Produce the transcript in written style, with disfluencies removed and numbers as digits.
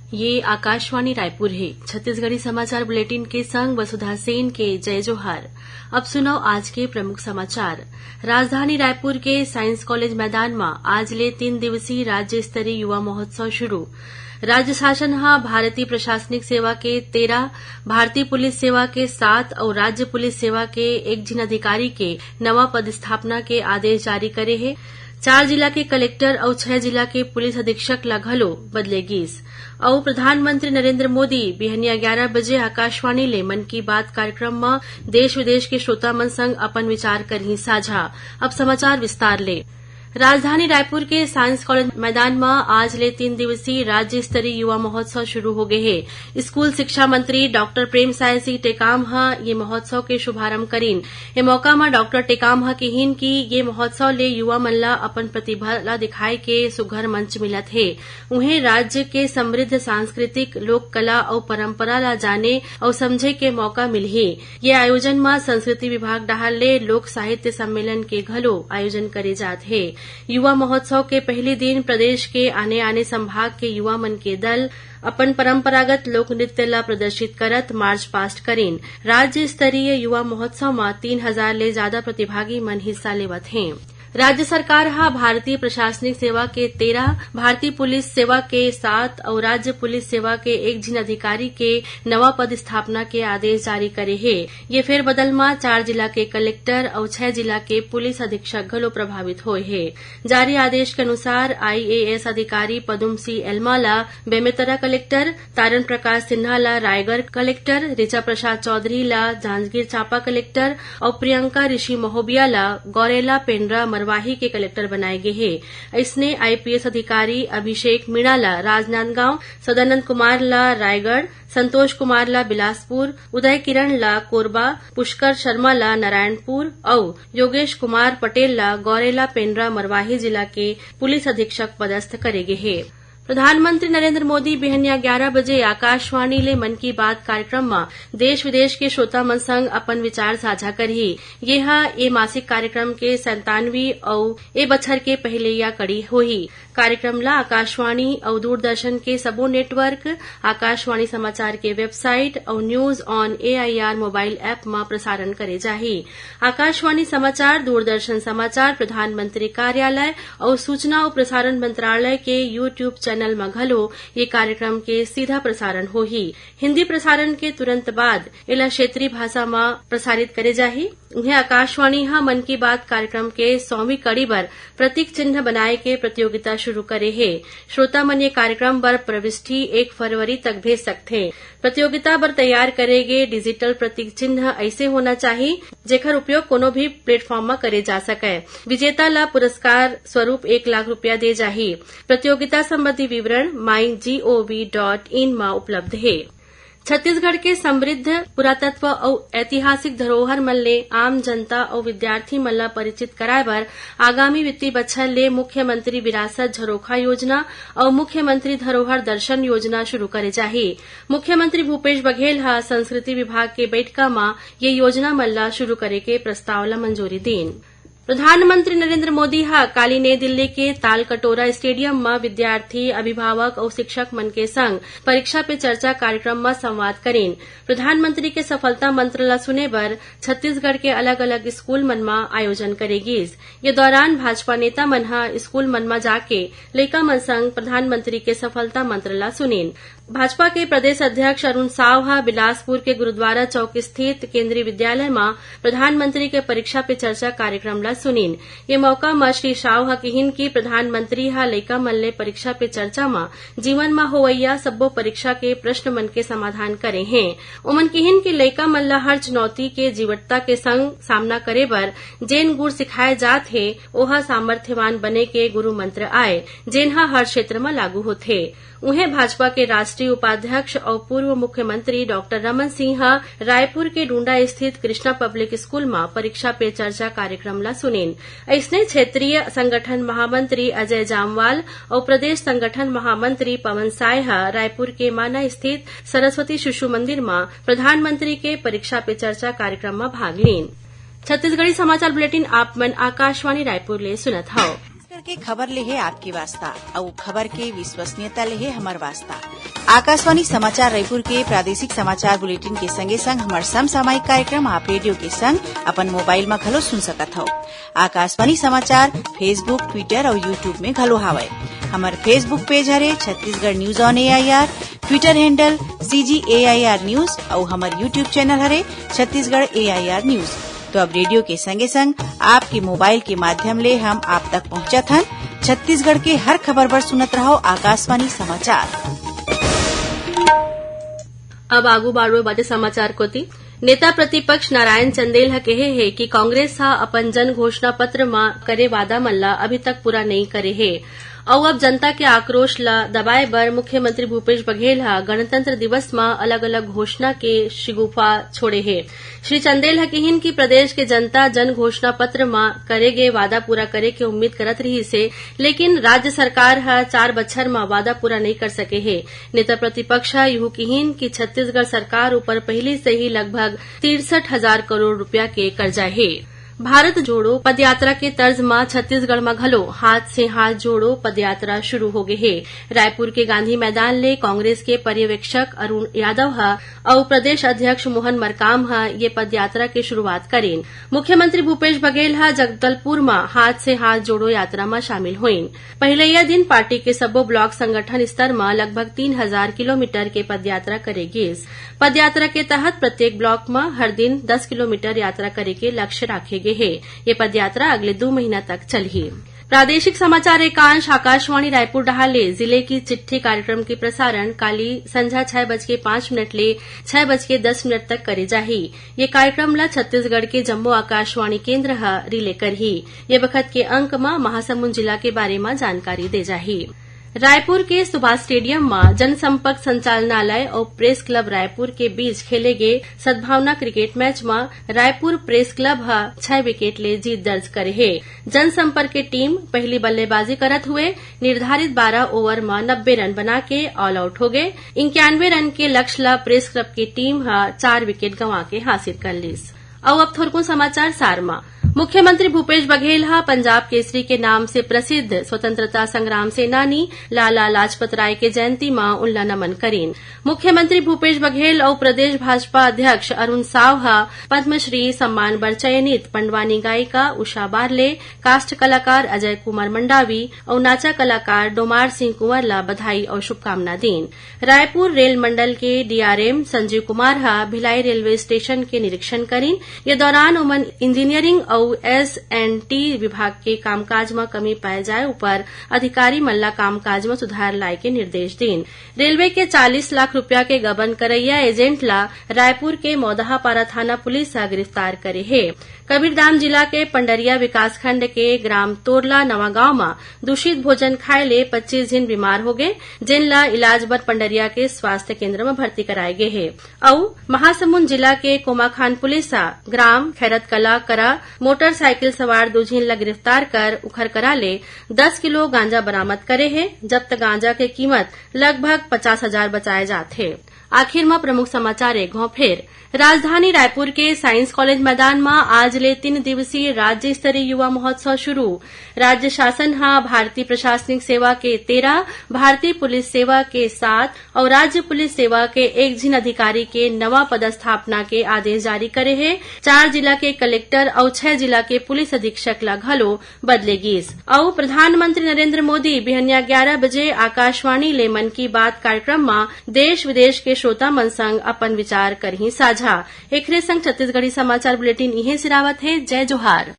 ये आकाशवाणी रायपुर है। छत्तीसगढ़ी समाचार बुलेटिन के संग वसुधा सेन के जय जोहार। अब सुनो आज के प्रमुख समाचार। राजधानी रायपुर के साइंस कॉलेज मैदान में आज ले 3 दिवसीय राज्य स्तरीय युवा महोत्सव शुरू। राज्य शासन हा भारतीय प्रशासनिक सेवा के 13, भारतीय पुलिस सेवा के 7 और राज्य पुलिस सेवा के 1 जिन अधिकारी के नवा पदस्थापना के आदेश जारी करे है। 4 जिला के कलेक्टर और 6 जिला के पुलिस अधीक्षक ला घलो बदलेगीस। और प्रधानमंत्री नरेंद्र मोदी बिहनिया 11 बजे आकाशवाणी ले मन की बात कार्यक्रम में देश विदेश के श्रोता मन संग अपन विचार करही साझा। अब समाचार विस्तार ले। राजधानी रायपुर के साइंस कॉलेज मैदान में आज ले 3 दिवसीय राज्य स्तरीय युवा महोत्सव शुरू हो गए है। स्कूल शिक्षा मंत्री डॉक्टर प्रेमसाय सिंह टेकाम ये महोत्सव के शुभारंभ करीन। ये मौका में डॉक्टर टेकाम कहीन की ये महोत्सव ले युवा मन ला अपन प्रतिभा ला दिखाए के सुघर मंच मिलत है। उन्हें राज्य के समृद्ध सांस्कृतिक लोक कला और परंपरा ला जाने और समझे के मौका मिलही। ये आयोजन में संस्कृति विभाग डाहर ले लोक साहित्य सम्मेलन के घलो आयोजन करे जात है। युवा महोत्सव के पहले दिन प्रदेश के आने संभाग के युवा मन के दल अपन परंपरागत लोक नृत्य ला प्रदर्शित करत मार्च पास्ट करीन। राज्य स्तरीय युवा महोत्सव में 3000 ले ज्यादा प्रतिभागी मन हिस्सा लेवत हैं। राज्य सरकार हा भारतीय प्रशासनिक सेवा के 13, भारतीय पुलिस सेवा के 7 और राज्य पुलिस सेवा के 1 जिन अधिकारी के नवा पद स्थापना के आदेश जारी करे है। ये फेरबदल में 4 जिला के कलेक्टर और 6 जिला के पुलिस अधीक्षक घलो प्रभावित होए है। जारी आदेश के अनुसार IAS अधिकारी पदुम सिंह एल्मा ला बेमेतरा कलेक्टर, तारण प्रकाश सिन्हा ला रायगढ़ कलेक्टर, ऋचा प्रसाद चौधरी ला जांजगीर चांपा कलेक्टर और प्रियंका ऋषि महोबिया ला गौरेला पेंड्रा मरवाही के कलेक्टर बनाए गए हैं। इसने IPS अधिकारी अभिषेक मीणा ला राजनांदगांव, सदानंद कुमार ला रायगढ़, संतोष कुमार ला बिलासपुर, उदय किरण ला कोरबा, पुष्कर शर्मा ला नारायणपुर और योगेश कुमार पटेल ला गौरेला पेंड्रा मरवाही जिला के पुलिस अधीक्षक पदस्थ करे गए हैं। प्रधानमंत्री नरेंद्र मोदी बिहनिया 11 बजे आकाशवाणी ले मन की बात कार्यक्रम में देश विदेश के श्रोता मन संग अपन विचार साझा करही। ये मासिक कार्यक्रम के 97वीं और ए बछर के पहले या कड़ी होही। कार्यक्रम ला आकाशवाणी और दूरदर्शन के सबो नेटवर्क, आकाशवाणी समाचार के वेबसाइट और news on AIR mobile app में प्रसारण करे जाही। आकाशवाणी समाचार, दूरदर्शन समाचार, प्रधानमंत्री कार्यालय और सूचना और प्रसारण मंत्रालय के YouTube चैनल में घलो ये कार्यक्रम के सीधा प्रसारण होही। हिंदी प्रसारण के तुरंत बाद इला क्षेत्रीय भाषा में प्रसारित करे जाही। उन्हें आकाशवाणी मन की बात कार्यक्रम के 100वीं कड़ी पर प्रतीक चिन्ह बनाए के प्रतियोगिता शुरू करे है। श्रोता मन ये कार्यक्रम पर प्रविष्टि 1 फरवरी तक भेज सकते हैं। प्रतियोगिता पर तैयार करे गए डिजिटल प्रतीक चिन्ह ऐसे होना चाहिए जेकर उपयोग कोनो भी प्लेटफॉर्म में करे जा सके। विजेता ला पुरस्कार स्वरूप 1 लाख रुपया दे जाही। प्रतियोगिता संबंधी विवरण mygov.in में उपलब्ध है। छत्तीसगढ़ के समृद्ध पुरातत्व और ऐतिहासिक धरोहर मन ले आम जनता और विद्यार्थी मन ला परिचित कराए बर आगामी वित्तीय बछर ले मुख्यमंत्री विरासत झरोखा योजना और मुख्यमंत्री धरोहर दर्शन योजना शुरू करे जाही। मुख्यमंत्री भूपेश बघेल संस्कृति विभाग के बैठका में ये योजना मन ला शुरू करे के प्रस्ताव ला मंजूरी दीन। प्रधानमंत्री नरेंद्र मोदी काली नई दिल्ली के तालकटोरा स्टेडियम में विद्यार्थी, अभिभावक और शिक्षक मन के संग परीक्षा पे चर्चा कार्यक्रम में संवाद करेन। प्रधानमंत्री के सफलता मंत्र ला सुने बर छत्तीसगढ़ के अलग अलग स्कूल मन में आयोजन करेगी। ये दौरान भाजपा नेता मन स्कूल मन में जाके लइका मन संग प्रधानमंत्री के सफलता मंत्र ला सुनेन। भाजपा के प्रदेश अध्यक्ष अरुण साव बिलासपुर के गुरुद्वारा चौक स्थित केंद्रीय विद्यालय में प्रधानमंत्री के परीक्षा पे चर्चा कार्यक्रम ला सुनीन। ये मौका में श्री साव कहिन की प्रधानमंत्री लइका मन ले परीक्षा पे चर्चा में जीवन में होवैया सब्बो परीक्षा के प्रश्न मन के समाधान करे हैं। उमन कहिन की लइका मन ला हर चुनौती के जीवटता के संग सामना करे बर जेन गुण सिखाए जात है ओहा सामर्थ्यवान बने के गुरु मंत्र आए जेन हर क्षेत्र में लागू होथे। उन्हें भाजपा के राष्ट्रीय उपाध्यक्ष और पूर्व मुख्यमंत्री डॉक्टर रमन सिंह रायपुर के डूंडा स्थित कृष्णा पब्लिक स्कूल में परीक्षा पे चर्चा कार्यक्रम ला सुनेन। इसने क्षेत्रीय संगठन महामंत्री अजय जामवाल और प्रदेश संगठन महामंत्री पवन साय रायपुर के माना स्थित सरस्वती शिशु मंदिर में प्रधानमंत्री के परीक्षा पे चर्चा कार्यक्रम में भाग लेन। छत्तीसगढ़ी समाचार बुलेटिन आप मन आकाशवाणी रायपुर ले सुनत हव। छत्तीसगढ़ के खबर ले है आपके वास्ता और खबर के विश्वसनीयता ले है हमार वास्ता। आकाशवाणी समाचार रायपुर के प्रादेशिक समाचार बुलेटिन के संगे संग हमार समसामयिक कार्यक्रम आप रेडियो के संग अपन मोबाइल में घलो सुन सकत हो। आकाशवाणी समाचार फेसबुक, ट्विटर और यूट्यूब में घलो हावय। हमार फेसबुक पेज हरे Chhattisgarh news on AIR, Twitter handle CGAIR news और हमार यूट्यूब चैनल हरे छत्तीसगढ़ AIR न्यूज। तो अब रेडियो के संगे संग आपके मोबाइल के माध्यम ले हम आप तक पहुंचत हन। छत्तीसगढ़ के हर खबर पर सुनत रहो आकाशवाणी समाचार। अब आगू बाड़वे बाटे समाचार कोती। नेता प्रतिपक्ष नारायण चंदेल ह कहे हे कि कांग्रेस ह अपन जन घोषणा पत्र म करे वादा मन ल अभी तक पूरा नहीं करे हे और अब जनता के आक्रोश ल दबाए बर मुख्यमंत्री भूपेश बघेल ह गणतंत्र दिवस म अलग अलग घोषणा के शिगुफा छोड़े हे। श्री चंदेल ह कहिन कि प्रदेश के जनता जन घोषणा पत्र म करे गे वादा पूरा करे के उम्मीद करत रही से, लेकिन राज्य सरकार ह 4 बछर म वादा पूरा नहीं कर सके हे। नेता प्रतिपक्ष ह यूं कहिन कि छत्तीसगढ़ सरकार ऊपर पहले से ही लगभग 63,000 करोड़ रुपया के कर्जा हे। भारत जोड़ो पदयात्रा के तर्ज में छत्तीसगढ़ में घलो हाथ से हाथ जोड़ो पदयात्रा शुरू हो गए हे। रायपुर के गांधी मैदान ले कांग्रेस के पर्यवेक्षक अरुण यादव ह और प्रदेश अध्यक्ष मोहन मरकाम ह ये पदयात्रा की शुरुआत करेन। मुख्यमंत्री भूपेश बघेल ह जगदलपुर में हाथ से हाथ जोड़ो यात्रा में शामिल होइन। पहले यह दिन पार्टी के सबो ब्लॉक संगठन स्तर में लगभग 3,000 किलोमीटर के पदयात्रा करेगी। पदयात्रा के तहत प्रत्येक ब्लॉक में हर दिन 10 किलोमीटर यात्रा करे के लक्ष्य राखे गए है। ये पदयात्रा अगले 2 महीना तक चलही। प्रादेशिक समाचार एकांश आकाशवाणी रायपुर डहाले जिले की चिट्ठी कार्यक्रम के प्रसारण काली संझा 6:05 ले 6:10 तक करे जाही। ये कार्यक्रम ला छत्तीसगढ़ के जम्मो आकाशवाणी केंद्र ह रिले करही। ये बखत के अंक में महासमुंद जिला के बारे में जानकारी दे जाही। रायपुर के सुभाष स्टेडियम में जनसंपर्क संचालनालय और प्रेस क्लब रायपुर के बीच खेले गए सद्भावना क्रिकेट मैच में रायपुर प्रेस क्लब 6 विकेट ले जीत दर्ज करे है। जनसंपर्क की टीम पहली बल्लेबाजी करत हुए निर्धारित 12 ओवर में 90 रन बना के ऑल आउट हो गए। 91 रन के लक्ष्य ला प्रेस क्लब की टीम 4 विकेट गंवा के हासिल कर लीस। अब थोड़को समाचार सारमा। मुख्यमंत्री भूपेश बघेल पंजाब केसरी के नाम से प्रसिद्ध स्वतंत्रता संग्राम सेनानी लाला लाजपत राय के जयंती में उनला नमन करेन। मुख्यमंत्री भूपेश बघेल और प्रदेश भाजपा अध्यक्ष अरुण साव पद्मश्री सम्मान बर चयनित पंडवानी गायिका उषा बारले, काष्ठ कलाकार अजय कुमार मंडावी और नाचा कलाकार डोमार सिंह कुंवर ला बधाई और शुभकामना देन। रायपुर रेल मंडल के DRM Sanjeev Kumar Bhilai railway station के निरीक्षण करेन। ये दौरान उमन इंजीनियरिंग और S&T विभाग के कामकाज में कमी पाए जाए ऊपर अधिकारी मल्ला कामकाज में सुधार लाए के निर्देश देन। रेलवे के 40 लाख रुपया के गबन करैया एजेंट ला रायपुर के मौदहापारा थाना पुलिस गिरफ्तार करे है। कबीरधाम जिला के पंडरिया विकासखंड के ग्राम तोरला नवागांव में दूषित भोजन खाए ले 25 जन बीमार हो गए, जिन ला इलाज बर पंडरिया के स्वास्थ्य केंद्र में भर्ती कराए गए है। और महासमुंद जिला के कोमाखान पुलिस ग्राम खैरत कला करा मोटरसाइकिल सवार 2 जन ला गिरफ्तार कर उखरकरा ले 10 किलो गांजा बरामद करे है। जब्त गांजा के कीमत लगभग 50,000 बचाए जाते। आखिर में प्रमुख समाचार एक घाव फिर। राजधानी रायपुर के साइंस कॉलेज मैदान में आज ले 3 दिवसीय राज्य स्तरीय युवा महोत्सव शुरू। राज्य शासन भारतीय प्रशासनिक सेवा के 13, भारतीय पुलिस सेवा के 7 और राज्य पुलिस सेवा के 1 जन अधिकारी के नवा पदस्थापना के आदेश जारी करे है। 4 जिला के कलेक्टर और 6 जिला के पुलिस अधीक्षक ला घलो बदलेगीस। और प्रधानमंत्री नरेंद्र मोदी बिहनिया 11 बजे आकाशवाणी ले मन की बात कार्यक्रम में देश विदेश के श्रोता मन संग अपन विचार करही साझा। एकरे संग छत्तीसगढ़ी समाचार बुलेटिन इहे सिरावत है। जय जोहार।